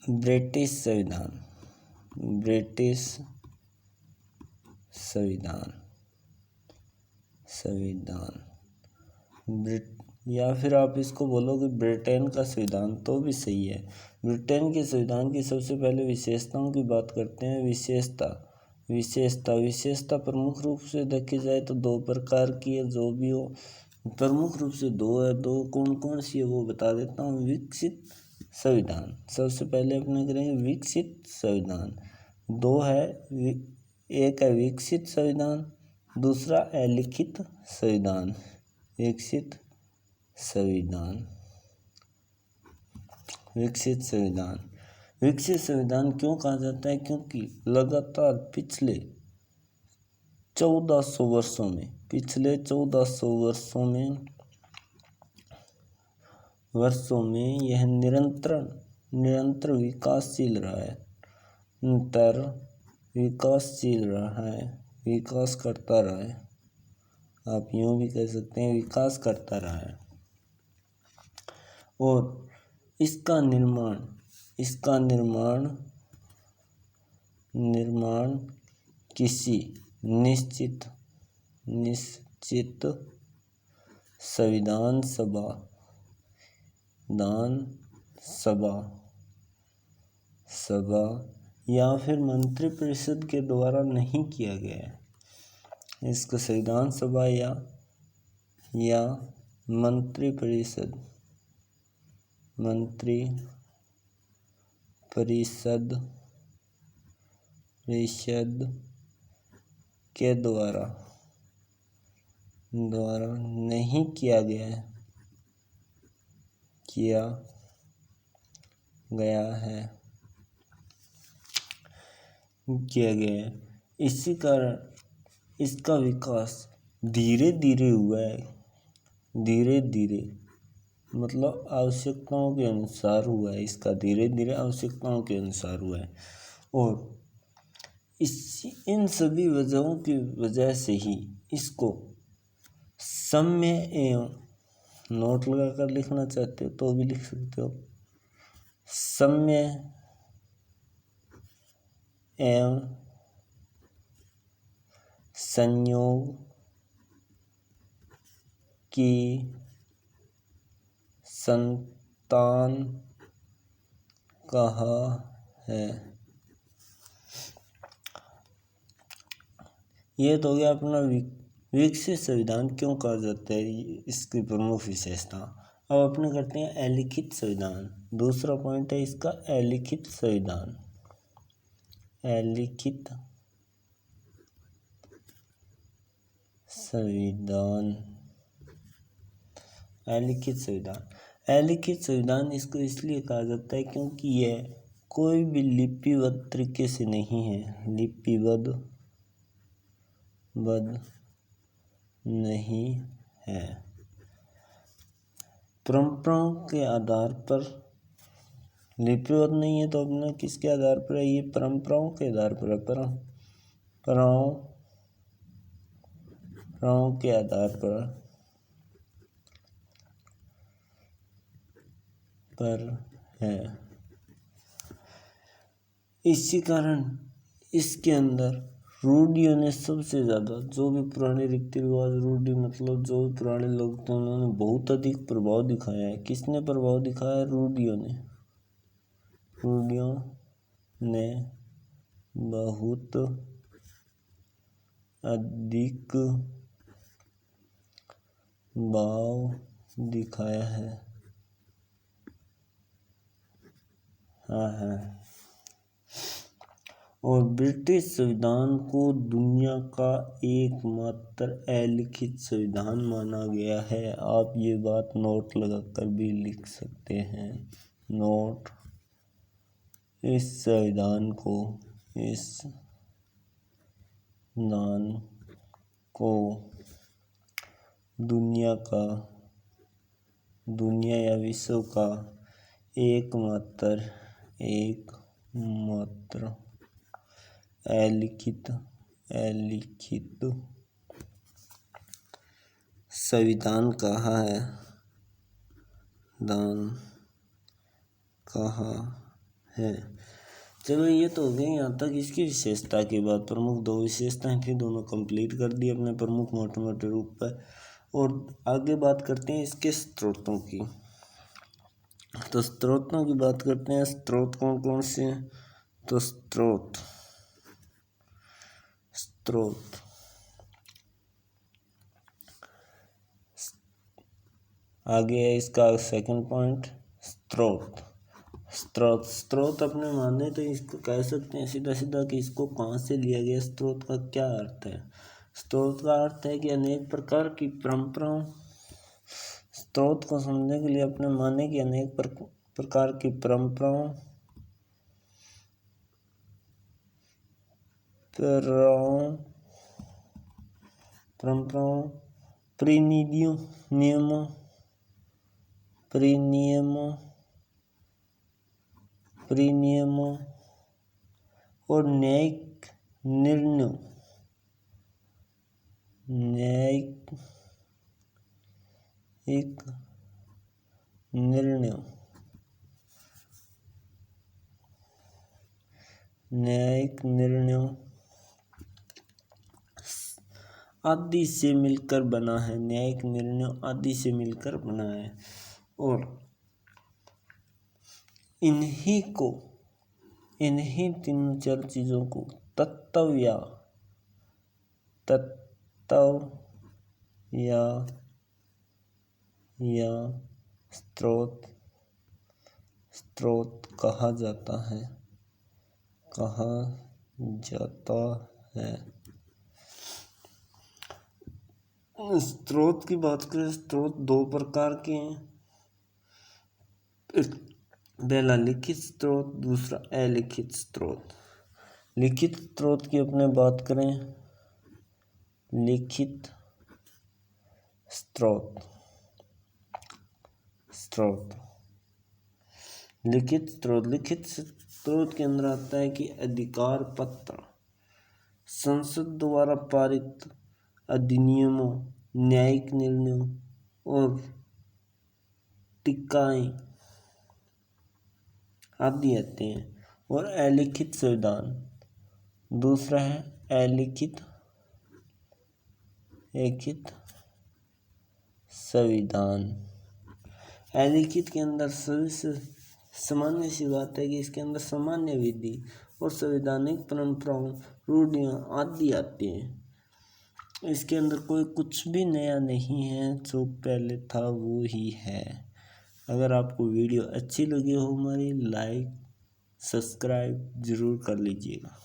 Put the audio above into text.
British संविधान, British संविधान, संविधान या फिर आप इसको बोलोगे ब्रिटेन का संविधान तो भी सही है। ब्रिटेन के संविधान की सबसे पहले विशेषताओं की बात करते हैं। विशेषता प्रमुख रूप से देखी जाए तो दो प्रकार की है, जो भी हो प्रमुख रूप से दो है। दो कौन कौन सी है वो बता देता हूँ। विकसित संविधान, सबसे पहले अपने करेंगे विकसित संविधान। दो है, एक है विकसित संविधान, दूसरा अलिखित संविधान। विकसित संविधान, विकसित संविधान। विकसित संविधान क्यों कहा जाता है? क्योंकि लगातार पिछले 1400 वर्षों में, पिछले 1400 वर्षों में यह निरंतर विकासशील रहा है, निरंतर विकासशील रहा है, विकास करता रहा है। आप यूँ भी कह सकते हैं विकास करता रहा है। और इसका निर्माण किसी निश्चित संविधान सभा या फिर मंत्रिपरिषद के द्वारा नहीं किया गया है। इसको संविधान सभा या मंत्रिपरिषद के द्वारा नहीं किया गया है। इसी कारण इसका विकास धीरे धीरे हुआ है, धीरे धीरे मतलब आवश्यकताओं के अनुसार हुआ है। इसका धीरे धीरे आवश्यकताओं के अनुसार हुआ है। और इन सभी वजहों की वजह से ही इसको सम्य एवं, नोट लगाकर लिखना चाहते हो तो भी लिख सकते हो, सम्य एवं संयोग की संतान कहा है। ये तो हो गया अपना विकसित संविधान क्यों कहा जाता है, इसकी प्रमुख विशेषता। अब अपने करते हैं अलिखित संविधान। दूसरा पॉइंट है इसका अलिखित संविधान। अलिखित संविधान, अलिखित संविधान। अलिखित संविधान इसको इसलिए कहा जाता है क्योंकि यह कोई भी लिपिबद्ध तरीके से नहीं है, लिपिबद्ध नहीं है। परंपराओं के आधार पर लिपिबद्ध नहीं है, तो अपने किसके आधार पर है? ये परंपराओं के आधार पर है। परंपराओं के आधार पर है। इसी कारण इसके अंदर रूढ़ियों ने सबसे ज़्यादा, जो भी पुराने रीति रिवाज, रूढ़ी मतलब जो भी पुराने लोग थे उन्होंने बहुत अधिक प्रभाव दिखाया है। किसने प्रभाव दिखाया है? रूढ़ियों ने बहुत अधिक भाव दिखाया है। हाँ। और ब्रिटिश संविधान को दुनिया का एकमात्र अलिखित संविधान माना गया है। आप ये बात नोट लगाकर भी लिख सकते हैं। नोट, इस संविधान को दुनिया या विश्व का एकमात्र अलिखित संविधान कहा है। है। चलो ये तो हो गई यहाँ तक इसकी विशेषता की बात। प्रमुख 2 विशेषताएं थी, दोनों कंप्लीट कर दी अपने प्रमुख मोटे मोटे रूप पर। और आगे बात करते हैं इसके स्रोतों की। तो स्रोतों की बात करते हैं। स्रोत कौन कौन से हैं? तो स्रोत आगे है इसका सेकंड पॉइंट, स्रोत अपने माने तो इसको कह सकते हैं सीधा सीधा कि इसको कहाँ से लिया गया। स्रोत का क्या अर्थ है? स्रोत का अर्थ है कि अनेक प्रकार की परंपराओं। स्रोत को समझने के लिए अपने माने की अनेक प्रकार की परंपराओं, प्रीनियमों और न्यायिक निर्णयों आदि से मिलकर बना है। न्यायिक निर्णयों आदि से मिलकर बना है। और इन्हीं तीनों चार चीजों को तत्व या स्रोत कहा जाता है। स्रोत की बात करें, स्रोत 2 प्रकार के हैं। पहला लिखित स्रोत, दूसरा अलिखित स्रोत। लिखित स्रोत की अपने बात करें, लिखित स्रोत के अंदर आता है कि अधिकार पत्र, संसद द्वारा पारित अधिनियमों, न्यायिक निर्णयों और टीकाएं आदि आते हैं। और अलिखित संविधान दूसरा है। अलिखित संविधान। अलिखित के अंदर सबसे सामान्य सी बात है कि इसके अंदर सामान्य विधि और संवैधानिक परंपराओं, रूढ़ियाँ आदि आती हैं। इसके अंदर कोई कुछ भी नया नहीं है, जो पहले था वो ही है। अगर आपको वीडियो अच्छी लगी हो हमारी, लाइक सब्सक्राइब जरूर कर लीजिएगा।